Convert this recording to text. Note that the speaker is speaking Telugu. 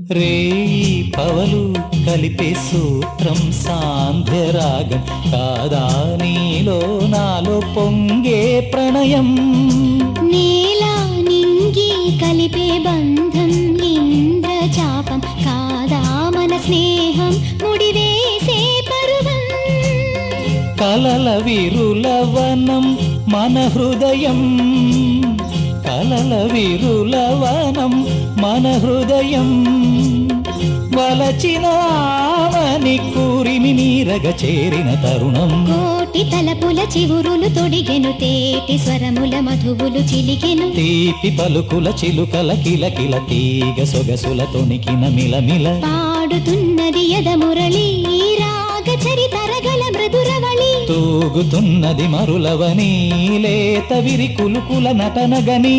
రేయి పవలు కలిపే సూత్రం సాంధ్యరాగం కాదా నీలో నాలో పొంగే ప్రణయం నేల నింగి కలిపే బంధం ఇంద్రచాపం కాదా మన స్నేహం ముడివేసే పరువం కలల విరులవనం మన హృదయం కలల విరులవనం మన హృదయం వలచినామని కూరిమి నీరగ చేరిన తరుణం కోటి తలపుల చివురులు తొడిగెను తేటి స్వరముల మధువులు చిలికెను తీపి పలుకుల చిలుకల కిలకిల తీగ సొగసుల తొణికిన మిలమిల పాడుతున్నది యద మురళి రాగ చరితరగల మృదురవళి తూగుతున్నది మరులవని లేత విరి కులుకుల నటనగని